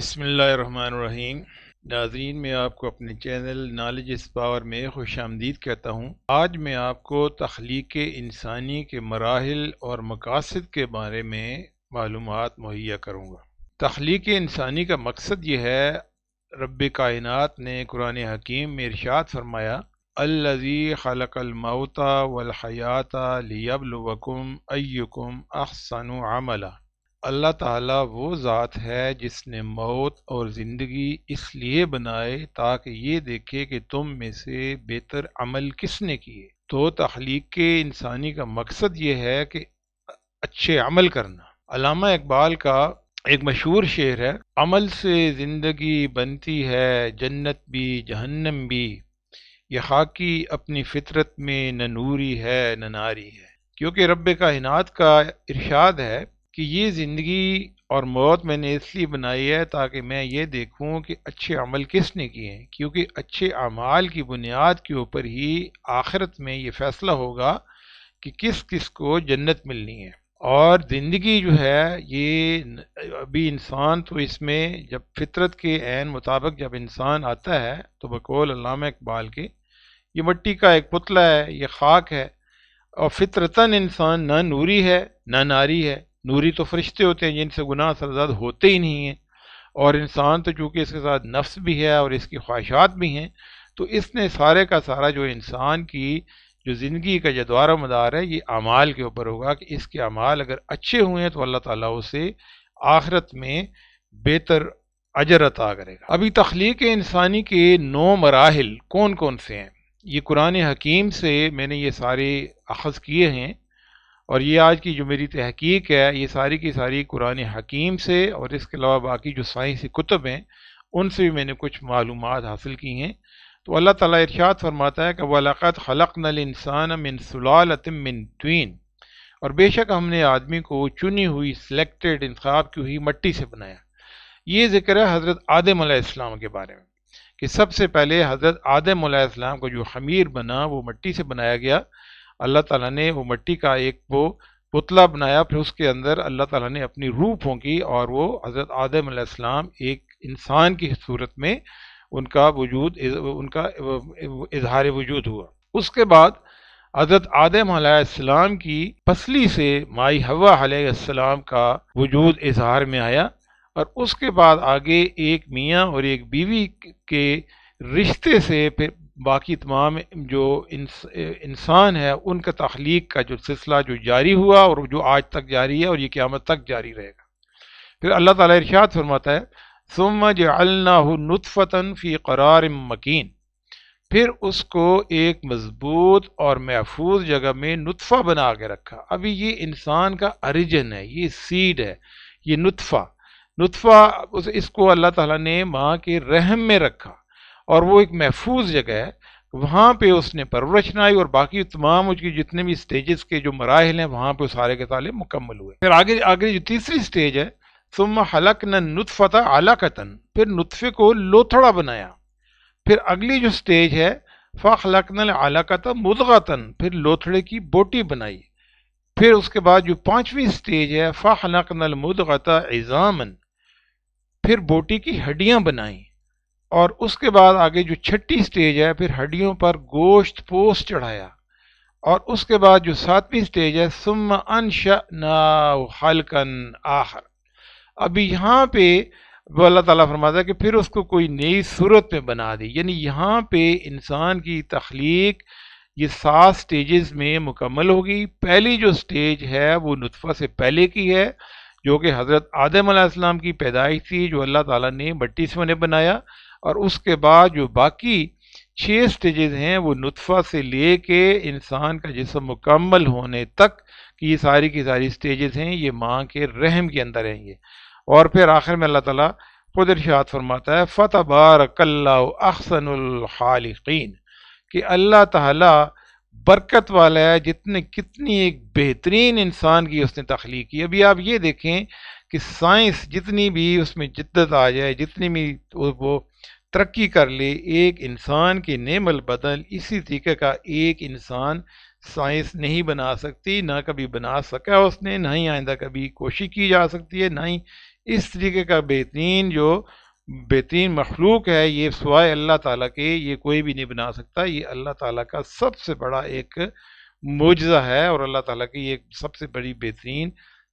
بسم اللہ الرحمن الرحیم۔ ناظرین، میں آپ کو اپنے چینل نالج از پاور میں خوش آمدید کہتا ہوں۔ آج میں آپ کو تخلیق انسانی کے مراحل اور مقاصد کے بارے میں معلومات مہیا کروں گا۔ تخلیق انسانی کا مقصد یہ ہے، رب کائنات نے قرآن حکیم میں ارشاد فرمایا، الذی خلق الموت والحیات لیبلوکم ایکم احسن عملا۔ اللہ تعالیٰ وہ ذات ہے جس نے موت اور زندگی اس لیے بنائے تاکہ یہ دیکھے کہ تم میں سے بہتر عمل کس نے کیے۔ تو تخلیق انسانی کا مقصد یہ ہے کہ اچھے عمل کرنا۔ علامہ اقبال کا ایک مشہور شعر ہے، عمل سے زندگی بنتی ہے جنت بھی جہنم بھی، یہ خاکی اپنی فطرت میں نہ نوری ہے نہ ناری ہے۔ کیونکہ رب کائنات کا ارشاد ہے کہ یہ زندگی اور موت میں نے اس لیے بنائی ہے تاکہ میں یہ دیکھوں کہ اچھے عمل کس نے کیے ہیں، کیونکہ اچھے اعمال کی بنیاد کے اوپر ہی آخرت میں یہ فیصلہ ہوگا کہ کس کس کو جنت ملنی ہے۔ اور زندگی جو ہے یہ ابھی انسان تو اس میں جب فطرت کے عین مطابق جب انسان آتا ہے تو بقول علامہ اقبال کے یہ مٹی کا ایک پتلا ہے، یہ خاک ہے، اور فطرتاً انسان نہ نوری ہے نہ ناری ہے۔ نوری تو فرشتے ہوتے ہیں جن سے گناہ سرزاد ہوتے ہی نہیں ہیں، اور انسان تو چونکہ اس کے ساتھ نفس بھی ہے اور اس کی خواہشات بھی ہیں، تو اس نے سارے کا سارا جو انسان کی جو زندگی کا جو دار و مدار ہے یہ اعمال کے اوپر ہوگا کہ اس کے اعمال اگر اچھے ہوئے ہیں تو اللہ تعالیٰ اسے آخرت میں بہتر اجر عطا کرے گا۔ ابھی تخلیق انسانی کے 9 مراحل کون کون سے ہیں، یہ قرآن حکیم سے میں نے یہ سارے اخذ کیے ہیں، اور یہ آج کی جو میری تحقیق ہے یہ ساری کی ساری قرآن حکیم سے اور اس کے علاوہ باقی جو سائنسی کتب ہیں ان سے بھی میں نے کچھ معلومات حاصل کی ہیں۔ تو اللہ تعالیٰ ارشاد فرماتا ہے کہ وَلَقَدْ خَلَقْنَا الْإِنسَانَ مِنْ سُلَالَةٍ مِنْ طِينٍ، اور بے شک ہم نے آدمی کو چنی ہوئی سلیکٹڈ انتخاب کی ہوئی مٹی سے بنایا۔ یہ ذکر ہے حضرت آدم علیہ السلام کے بارے میں کہ سب سے پہلے حضرت آدم علیہ السلام کو جو خمیر بنا وہ مٹی سے بنایا گیا۔ اللہ تعالیٰ نے وہ مٹی کا ایک وہ پتلا بنایا، پھر اس کے اندر اللہ تعالیٰ نے اپنی روح پھونکی اور وہ حضرت آدم علیہ السلام ایک انسان کی صورت میں ان کا وجود ان کا اظہار وجود ہوا۔ اس کے بعد حضرت آدم علیہ السلام کی پسلی سے مائی حوا علیہ السلام کا وجود اظہار میں آیا، اور اس کے بعد آگے ایک میاں اور ایک بیوی کے رشتے سے پھر باقی تمام جو انسان ہے ان کا تخلیق کا جو سلسلہ جو جاری ہوا اور جو آج تک جاری ہے اور یہ قیامت تک جاری رہے گا۔ پھر اللہ تعالیٰ ارشاد فرماتا ہے ثم جعلناہ نطفۃ فی قرار مکین، پھر اس کو ایک مضبوط اور محفوظ جگہ میں نطفہ بنا کے رکھا۔ ابھی یہ انسان کا اوریجن ہے، یہ سیڈ ہے، یہ نطفہ اس کو اللہ تعالیٰ نے ماں کے رحم میں رکھا، اور وہ ایک محفوظ جگہ ہے، وہاں پہ اس نے پرورش نائی اور باقی تمام اس کی جتنے بھی سٹیجز کے جو مراحل ہیں وہاں پہ سارے کے سارے مکمل ہوئے۔ پھر آگے جو تیسری سٹیج ہے ثم خلقنا النطفۃ علقۃ، پھر نطفے کو لوتھڑا بنایا۔ پھر اگلی جو سٹیج ہے فخلقنا العلقۃ مضغۃ، پھر لوتھڑے کی بوٹی بنائی۔ پھر اس کے بعد جو 5ویں سٹیج ہے فخلقنا المضغۃ عظاما، پھر بوٹی کی ہڈیاں بنائیں، اور اس کے بعد آگے جو 6ٹھی سٹیج ہے پھر ہڈیوں پر گوشت پوست چڑھایا، اور اس کے بعد جو 7ویں سٹیج ہے ثم انشأناه خلقا آخر۔ ابھی یہاں پہ وہ اللہ تعالیٰ فرماتا ہے کہ پھر اس کو کوئی نئی صورت میں بنا دی، یعنی یہاں پہ انسان کی تخلیق یہ 7 سٹیجز میں مکمل ہوگی۔ پہلی جو سٹیج ہے وہ نطفہ سے پہلے کی ہے، جو کہ حضرت آدم علیہ السلام کی پیدائش تھی، جو اللہ تعالیٰ نے مٹی سے انہیں بنایا، اور اس کے بعد جو باقی 6 سٹیجز ہیں وہ نطفہ سے لے کے انسان کا جسم مکمل ہونے تک کہ یہ ساری کی ساری سٹیجز ہیں یہ ماں کے رحم کے اندر ہیں یہ۔ اور پھر آخر میں اللہ تعالیٰ خود ارشاد فرماتا ہے فَتَبَارَكَ اللَّهُ أَحْسَنُ الْخَالِقِينَ، کہ اللہ تعالیٰ برکت والا ہے، کتنی ایک بہترین انسان کی اس نے تخلیق کی۔ ابھی آپ یہ دیکھیں کہ سائنس جتنی بھی اس میں جدت آ جائے، جتنی بھی وہ ترقی کر لے، ایک انسان کے نعم البدل اسی طریقے کا ایک انسان سائنس نہیں بنا سکتی، نہ کبھی بنا سکا اس نے، نہ ہی آئندہ کبھی کوشش کی جا سکتی ہے، نہ ہی اس طریقے کا بہترین مخلوق ہے، یہ سوائے اللہ تعالیٰ کے یہ کوئی بھی نہیں بنا سکتا۔ یہ اللہ تعالیٰ کا سب سے بڑا ایک معجزہ ہے، اور اللہ تعالیٰ کی یہ سب سے بڑی بہترین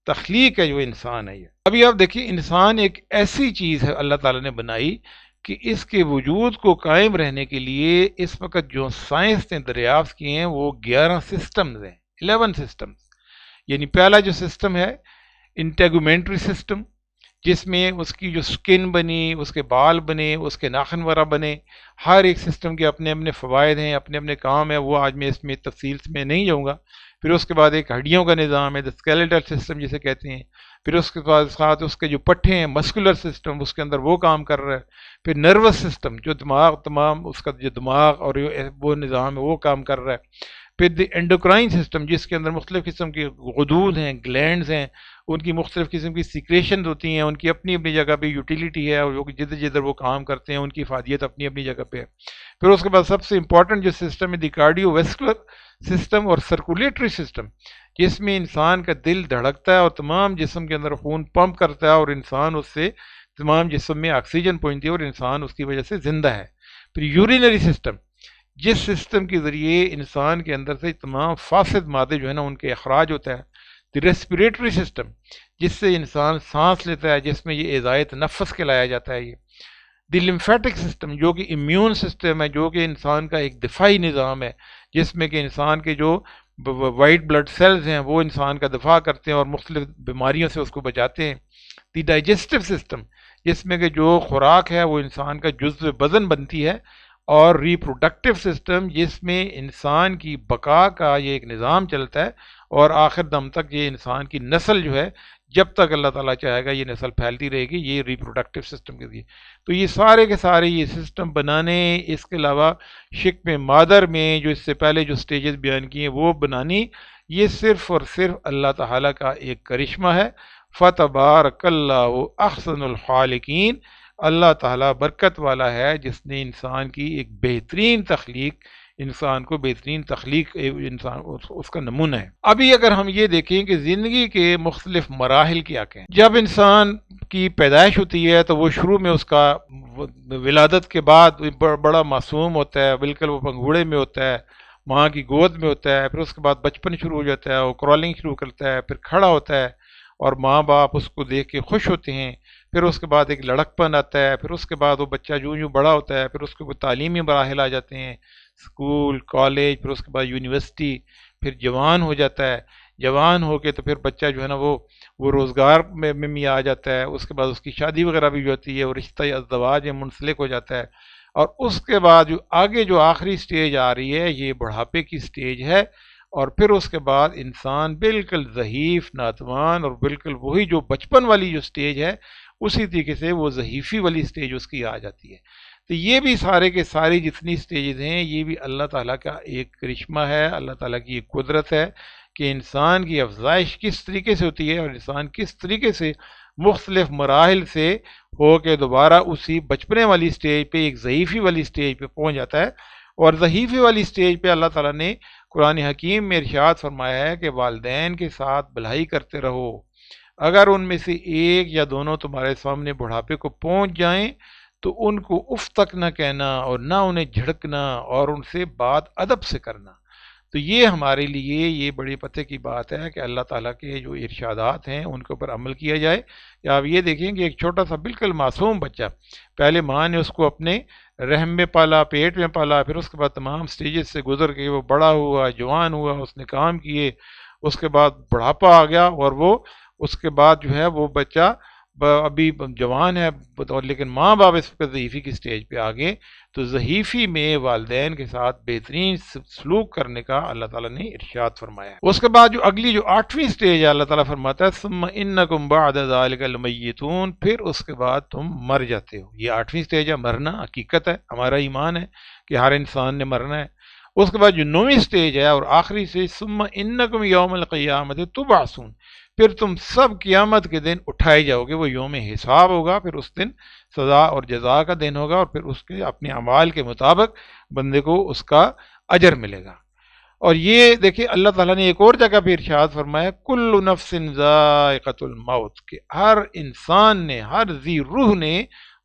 تخلیق ہے جو انسان ہے۔ یہ ابھی آپ دیکھیں، انسان ایک ایسی چیز ہے اللہ تعالیٰ نے بنائی کہ اس کے وجود کو قائم رہنے کے لیے اس وقت جو سائنس نے دریافت کیے ہیں وہ 11 سسٹمز ہیں، 11 سسٹمز۔ یعنی پہلا جو سسٹم ہے انٹیگومنٹری سسٹم، جس میں اس کی جو سکن بنی، اس کے بال بنے، اس کے ناخن وغیرہ بنے، ہر ایک سسٹم کے اپنے اپنے فوائد ہیں، اپنے اپنے کام ہیں، وہ آج میں اس میں تفصیل میں نہیں جاؤں گا۔ پھر اس کے بعد ایک ہڈیوں کا نظام ہے، اسکیلیٹل سسٹم جسے کہتے ہیں۔ پھر اس کے بعد ساتھ اس کے جو پٹھے ہیں، مسکولر سسٹم، اس کے اندر وہ کام کر رہا ہے۔ پھر نروس سسٹم، جو تمام اس کا جو دماغ اور وہ نظام ہے وہ کام کر رہا ہے۔ پھر دی انڈوکرائن سسٹم، جس کے اندر مختلف قسم کے غدود ہیں، گلینڈز ہیں، ان کی مختلف قسم کی سیکریشنز ہوتی ہیں، ان کی اپنی اپنی جگہ پہ یوٹیلیٹی ہے، اور جدھر جدھر وہ کام کرتے ہیں ان کی افادیت اپنی اپنی جگہ پہ ہے۔ پھر اس کے بعد سب سے امپورٹنٹ جو سسٹم ہے دی کارڈیو ویسکولر سسٹم اور سرکولیٹری سسٹم، جس میں انسان کا دل دھڑکتا ہے اور تمام جسم کے اندر خون پمپ کرتا ہے، اور انسان اس سے تمام جسم میں آکسیجن پہنچتی ہے اور انسان اس کی وجہ سے زندہ ہے۔ پھر یورینری سسٹم، جس سسٹم کے ذریعے انسان کے اندر سے تمام فاسد مادے جو ہے نا ان کے اخراج ہوتا ہے۔ دی ریسپیریٹری سسٹم، جس سے انسان سانس لیتا ہے، جس میں یہ اعضائے نفس کہلایا جاتا ہے۔ یہ دی لمفیٹک سسٹم، جو کہ امیون سسٹم ہے، جو کہ انسان کا ایک دفاعی نظام ہے، جس میں کہ انسان کے جو وائٹ بلڈ سیلز ہیں وہ انسان کا دفاع کرتے ہیں اور مختلف بیماریوں سے اس کو بچاتے ہیں۔ دی ڈائجسٹو سسٹم، جس میں کہ جو خوراک ہے وہ انسان کا جزو بدن بنتی ہے۔ اور ریپروڈکٹیو سسٹم، جس میں انسان کی بقا کا یہ ایک نظام چلتا ہے، اور آخر دم تک یہ انسان کی نسل جو ہے جب تک اللہ تعالیٰ چاہے گا یہ نسل پھیلتی رہے گی، یہ ریپروڈکٹیو سسٹم کے ذریعے۔ تو یہ سارے کے سارے یہ سسٹم بنانے، اس کے علاوہ شکم مادر میں جو اس سے پہلے جو سٹیجز بیان کیے وہ بنانی، یہ صرف اور صرف اللہ تعالیٰ کا ایک کرشمہ ہے۔ فَتَبَارَكَ اللَّهُ أَحْسَنُ الْخَالِقِينَ، اللہ تعالیٰ برکت والا ہے جس نے انسان کی ایک بہترین تخلیق، انسان کو بہترین تخلیق انسان اس کا نمونہ ہے۔ ابھی اگر ہم یہ دیکھیں کہ زندگی کے مختلف مراحل کیا ہیں، جب انسان کی پیدائش ہوتی ہے تو وہ شروع میں اس کا ولادت کے بعد بڑا معصوم ہوتا ہے، بالکل وہ پنگھوڑے میں ہوتا ہے، ماں کی گود میں ہوتا ہے۔ پھر اس کے بعد بچپن شروع ہو جاتا ہے، وہ کرالنگ شروع کرتا ہے، پھر کھڑا ہوتا ہے اور ماں باپ اس کو دیکھ کے خوش ہوتے ہیں۔ پھر اس کے بعد ایک لڑکپن آتا ہے، پھر اس کے بعد وہ بچہ جو بڑا ہوتا ہے، پھر اس کے کوئی تعلیمی مراحل آ جاتے ہیں، اسکول، کالج، پھر اس کے بعد یونیورسٹی، پھر جوان ہو جاتا ہے۔ جوان ہو کے تو پھر بچہ جو ہے نا وہ روزگار میں بھی آ جاتا ہے، اس کے بعد اس کی شادی وغیرہ بھی ہوتی ہے، وہ رشتہ ازدواج میں منسلک ہو جاتا ہے۔ اور اس کے بعد جو آخری سٹیج آ رہی ہے یہ بڑھاپے کی سٹیج ہے، اور پھر اس کے بعد انسان بالکل ضعیف، ناتوان، اور بالکل وہی جو بچپن والی جو سٹیج ہے اسی طریقے سے وہ ضعیفی والی سٹیج اس کی آ جاتی ہے۔ تو یہ بھی سارے کے ساری جتنی سٹیجز ہیں یہ بھی اللہ تعالیٰ کا ایک کرشمہ ہے، اللہ تعالیٰ کی ایک قدرت ہے کہ انسان کی افزائش کس طریقے سے ہوتی ہے، اور انسان کس طریقے سے مختلف مراحل سے ہو کے دوبارہ اسی بچپنے والی سٹیج پہ، ایک ضعیفی والی سٹیج پہ پہنچ جاتا ہے۔ اور ضعیفی والی سٹیج پہ اللہ تعالیٰ نے قرآن حکیم میں ارشاد فرمایا ہے کہ والدین کے ساتھ بھلائی کرتے رہو، اگر ان میں سے ایک یا دونوں تمہارے سامنے بڑھاپے کو پہنچ جائیں تو ان کو اف تک نہ کہنا اور نہ انہیں جھڑکنا، اور ان سے بات ادب سے کرنا۔ تو یہ ہمارے لیے یہ بڑی پتہ کی بات ہے کہ اللہ تعالیٰ کے جو ارشادات ہیں ان کے اوپر عمل کیا جائے۔ یا آپ یہ دیکھیں کہ ایک چھوٹا سا بالکل معصوم بچہ، پہلے ماں نے اس کو اپنے رحم میں پالا، پیٹ میں پالا، پھر اس کے بعد تمام سٹیجز سے گزر کے وہ بڑا ہوا، جوان ہوا، اس نے کام کیے، اس کے بعد بڑھاپا آ گیا، اور وہ اس کے بعد جو ہے وہ بچہ ابھی جوان ہے، لیکن ماں باپ اس وقت ضعیفی کی سٹیج پہ آ گئے۔ تو ضعیفی میں والدین کے ساتھ بہترین سلوک کرنے کا اللہ تعالیٰ نے ارشاد فرمایا ہے۔ اس کے بعد جو اگلی جو 8ویں سٹیج ہے اللہ تعالیٰ فرماتا ہے ثم انکم بعد ذلک لمیتون، پھر اس کے بعد تم مر جاتے ہو۔ یہ 8ویں سٹیج ہے، مرنا حقیقت ہے، ہمارا ایمان ہے کہ ہر انسان نے مرنا ہے۔ اس کے بعد جو 9ویں سٹیج ہے اور آخری سٹیج ثم انکم یوم القیامت تبعثون، پھر تم سب قیامت کے دن اٹھائے جاؤ گے، وہ یوم حساب ہوگا، پھر اس دن سزا اور جزا کا دن ہوگا، اور پھر اس کے اپنے اعمال کے مطابق بندے کو اس کا اجر ملے گا۔ اور یہ دیکھیں اللہ تعالیٰ نے ایک اور جگہ پہ ارشاد فرمایا کل نفس ذائقۃ الموت، کہ ہر انسان نے، ہر ذی روح نے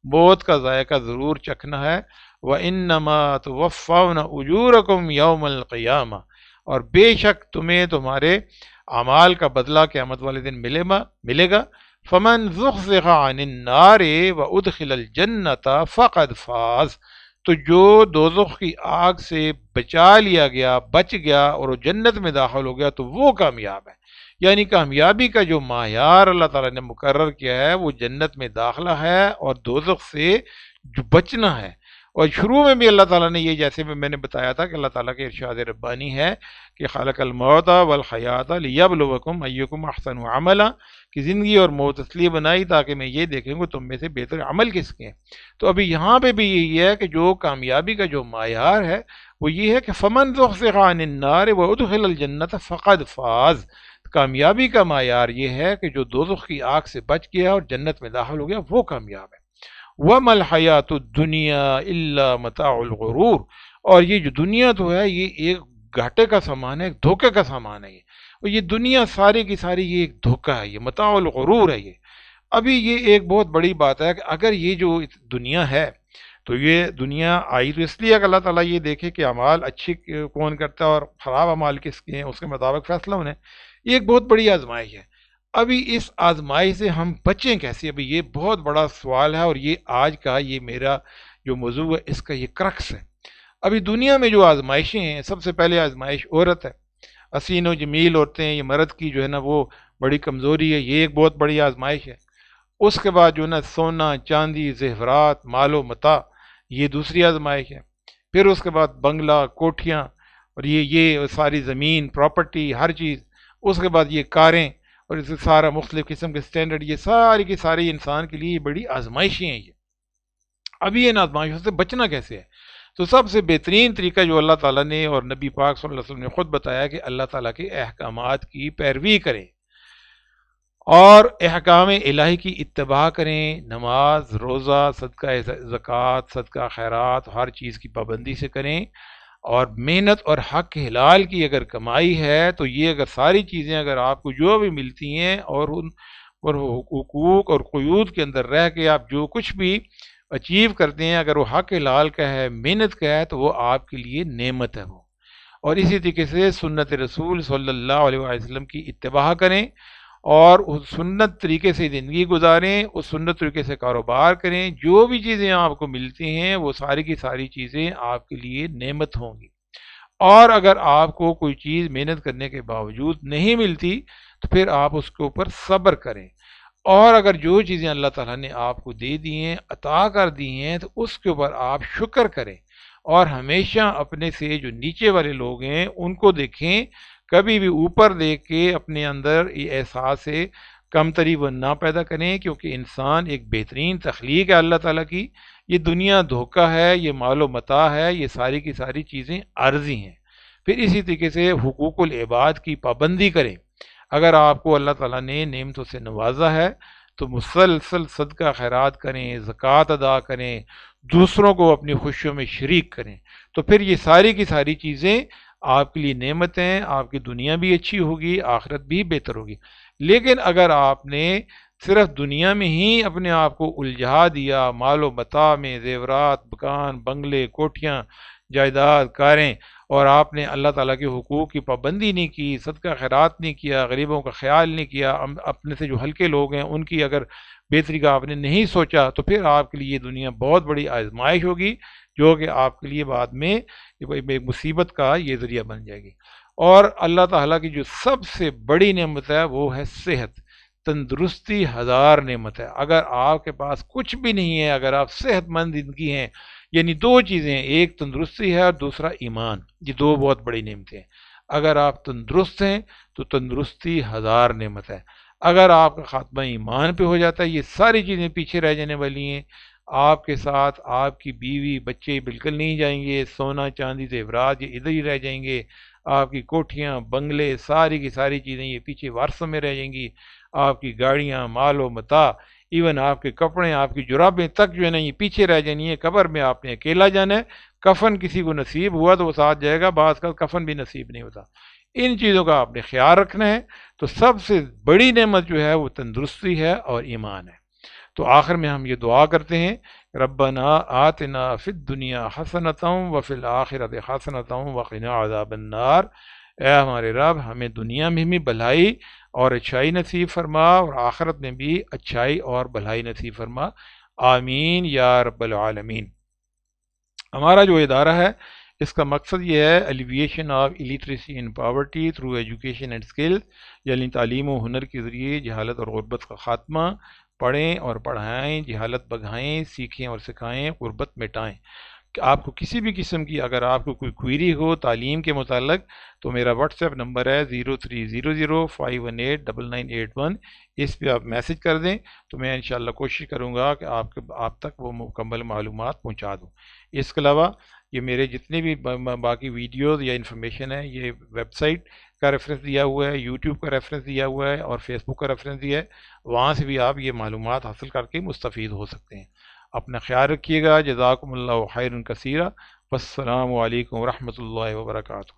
موت کا ذائقہ ضرور چکھنا ہے۔ وَإِنَّمَا تُوَفَّوْنَ أُجُورَكُمْ يَوْمَ الْقِيَامَةِ، اور بے شک تمہیں تمہارے اعمال کا بدلہ قیامت والے دن ملے گا۔ فَمَنْ زُحْزِحَ عَنِ النَّارِ وَأُدْخِلَ الْجَنَّةَ فَقَدْ فَازَ، تو جو دوزخ کی آگ سے بچا لیا گیا، بچ گیا اور وہ جنت میں داخل ہو گیا تو وہ کامیاب ہے۔ یعنی کامیابی کا جو معیار اللہ تعالیٰ نے مقرر کیا ہے وہ جنت میں داخلہ ہے اور دوزخ سے جو بچنا ہے۔ اور شروع میں بھی اللہ تعالیٰ نے یہ، جیسے میں نے بتایا تھا کہ اللہ تعالیٰ کے ارشاد ربانی ہے کہ خلق الموت والحیات لیبلوکم ایکم احسن عملا، کہ زندگی اور موت اس لیے بنائی تاکہ میں یہ دیکھوں کہ تم میں سے بہتر عمل کس کے ہیں۔ تو ابھی یہاں پہ بھی یہی ہے کہ جو کامیابی کا جو معیار ہے وہ یہ ہے کہ فمن زحزح عن النار وادخل الجنت فقد فاز، کامیابی کا معیار یہ ہے کہ جو دوزخ کی آگ سے بچ گیا اور جنت میں داخل ہو گیا وہ کامیاب ہے۔ وَمَا الْحَيَاةُ الدُّنْيَا إِلَّا مَتَاعُ الْغُرُورِ، اور یہ جو دنیا تو ہے یہ ایک گھاٹے کا سامان ہے، ایک دھوکے کا سامان ہے یہ، اور یہ دنیا ساری کی ساری یہ ایک دھوکہ ہے، یہ متاع الغرور ہے یہ۔ ابھی یہ ایک بہت بڑی بات ہے کہ اگر یہ جو دنیا ہے تو یہ دنیا آئی تو اس لیے کہ اللہ تعالیٰ یہ دیکھے کہ اعمال اچھی کون کرتا ہے اور خراب اعمال کس کے ہیں، اس کے مطابق فیصلہ ہونے، یہ ایک بہت بڑی آزمائش ہے۔ ابھی اس آزمائش سے ہم بچیں کیسے؟ ابھی یہ بہت بڑا سوال ہے، اور یہ آج کا یہ میرا جو موضوع ہے اس کا یہ کرکس ہے۔ ابھی دنیا میں جو آزمائشیں ہیں، سب سے پہلے آزمائش عورت ہے، حسین و جمیل عورتیں، یہ مرد کی جو ہے نا وہ بڑی کمزوری ہے، یہ ایک بہت بڑی آزمائش ہے۔ اس کے بعد جو ہے نا سونا چاندی زیورات مال و متاع، یہ دوسری آزمائش ہے۔ پھر اس کے بعد بنگلہ کوٹھیاں اور یہ ساری زمین پراپرٹی ہر چیز، اس کے بعد یہ کاریں اور اس سے سارا مختلف قسم کے سٹینڈرڈ، یہ ساری کی ساری انسان کے لیے بڑی آزمائشیں ہیں یہ۔ ابھی ان آزمائشوں سے بچنا کیسے ہے؟ تو سب سے بہترین طریقہ جو اللہ تعالیٰ نے اور نبی پاک صلی اللہ علیہ وسلم نے خود بتایا کہ اللہ تعالیٰ کے احکامات کی پیروی کریں اور احکام الہی کی اتباع کریں، نماز روزہ صدقہ زکوٰۃ صدقہ خیرات ہر چیز کی پابندی سے کریں، اور محنت اور حق حلال کی اگر کمائی ہے تو یہ اگر ساری چیزیں اگر آپ کو جو بھی ملتی ہیں اور ان پر حقوق اور قیود کے اندر رہ کے آپ جو کچھ بھی اچیو کرتے ہیں، اگر وہ حق حلال کا ہے محنت کا ہے تو وہ آپ کے لیے نعمت ہے وہ۔ اور اسی طریقے سے سنت رسول صلی اللہ علیہ وسلم کی اتباع کریں اور اس سنت طریقے سے زندگی گزاریں، اس سنت طریقے سے کاروبار کریں، جو بھی چیزیں آپ کو ملتی ہیں وہ ساری کی ساری چیزیں آپ کے لیے نعمت ہوں گی۔ اور اگر آپ کو کوئی چیز محنت کرنے کے باوجود نہیں ملتی تو پھر آپ اس کے اوپر صبر کریں، اور اگر جو چیزیں اللہ تعالیٰ نے آپ کو دے دی ہیں عطا کر دی ہیں تو اس کے اوپر آپ شکر کریں، اور ہمیشہ اپنے سے جو نیچے والے لوگ ہیں ان کو دیکھیں، کبھی بھی اوپر دیکھ کے اپنے اندر یہ احساس کمتری وہ نہ پیدا کریں، کیونکہ انسان ایک بہترین تخلیق ہے اللہ تعالیٰ کی۔ یہ دنیا دھوکہ ہے، یہ مال و متاع ہے، یہ ساری کی ساری چیزیں عارضی ہیں۔ پھر اسی طریقے سے حقوق العباد کی پابندی کریں۔ اگر آپ کو اللہ تعالیٰ نے نعمتوں سے نوازا ہے تو مسلسل صدقہ خیرات کریں، زکوٰۃ ادا کریں، دوسروں کو اپنی خوشیوں میں شریک کریں، تو پھر یہ ساری کی ساری چیزیں آپ کے لیے نعمت ہیں، آپ کی دنیا بھی اچھی ہوگی، آخرت بھی بہتر ہوگی۔ لیکن اگر آپ نے صرف دنیا میں ہی اپنے آپ کو الجھا دیا، مال و متاع میں، زیورات مکان بنگلے کوٹھیاں جائیداد کاریں، اور آپ نے اللہ تعالیٰ کے حقوق کی پابندی نہیں کی، صدقہ خیرات نہیں کیا، غریبوں کا خیال نہیں کیا، اپنے سے جو ہلکے لوگ ہیں ان کی اگر بہتری کا آپ نے نہیں سوچا، تو پھر آپ کے لیے یہ دنیا بہت بڑی آزمائش ہوگی، جو کہ آپ کے لیے بعد میں ایک مصیبت کا یہ ذریعہ بن جائے گی۔ اور اللہ تعالیٰ کی جو سب سے بڑی نعمت ہے وہ ہے صحت، تندرستی ہزار نعمت ہے۔ اگر آپ کے پاس کچھ بھی نہیں ہے، اگر آپ صحت مند زندگی ہیں، یعنی دو چیزیں، ایک تندرستی ہے اور دوسرا ایمان، یہ دو بہت بڑی نعمتیں ہیں۔ اگر آپ تندرست ہیں تو تندرستی ہزار نعمت ہے۔ اگر آپ کا خاتمہ ایمان پہ ہو جاتا ہے یہ ساری چیزیں پیچھے رہ جانے والی ہیں۔ آپ کے ساتھ آپ کی بیوی بچے بالکل نہیں جائیں گے، سونا چاندی زیورات یہ ادھر ہی رہ جائیں گے، آپ کی کوٹھیاں بنگلے ساری کی ساری چیزیں یہ پیچھے وارثوں میں رہ جائیں گی، آپ کی گاڑیاں مال و متاع ایون آپ کے کپڑے، آپ کی جرابیں تک جو ہے نا یہ پیچھے رہ جانی ہے. قبر میں آپ نے اکیلا جانا ہے. کفن کسی کو نصیب ہوا تو وہ ساتھ جائے گا، بعض کا کفن بھی نصیب نہیں ہوتا. ان چیزوں کا آپ نے خیال رکھنا ہے. تو سب سے بڑی نعمت جو ہے وہ تندرستی ہے اور ایمان ہے. تو آخر میں ہم یہ دعا کرتے ہیں، ربنا آتنا فی الدنیا حسنۃ وفی الآخرۃ حسنۃ وقنا عذاب النار. اے ہمارے رب، ہمیں دنیا میں بھی بھلائی اور اچھائی نصیب فرما، اور آخرت میں بھی اچھائی اور بھلائی نصیب فرما. آمین یا رب العالمین. ہمارا جو ادارہ ہے اس کا مقصد یہ ہے alleviation of illiteracy and poverty through education and skill, یعنی تعلیم و ہنر کے ذریعے جہالت اور غربت کا خاتمہ. پڑھیں اور پڑھائیں، جہالت بھگائیں، سیکھیں اور سکھائیں، غربت مٹائیں. کہ آپ کو کسی بھی قسم کی اگر آپ کو کوئی کوئری ہو تعلیم کے متعلق تو میرا واٹس ایپ نمبر ہے 0300518981. اس پہ آپ میسج کر دیں تو میں انشاءاللہ کوشش کروں گا کہ آپ تک وہ مکمل معلومات پہنچا دوں. اس کے علاوہ یہ میرے جتنے بھی باقی ویڈیوز یا انفارمیشن ہے یہ ویب سائٹ کا ریفرنس دیا ہوا ہے، یوٹیوب کا ریفرنس دیا ہوا ہے اور فیس بک کا ریفرنس دیا ہے. وہاں سے بھی آپ یہ معلومات حاصل کر کے مستفید ہو سکتے ہیں. اپنا خیال رکھیے گا. جزاکم اللہ خیر کثیرہ. والسلام علیکم ورحمۃ اللہ وبرکاتہ.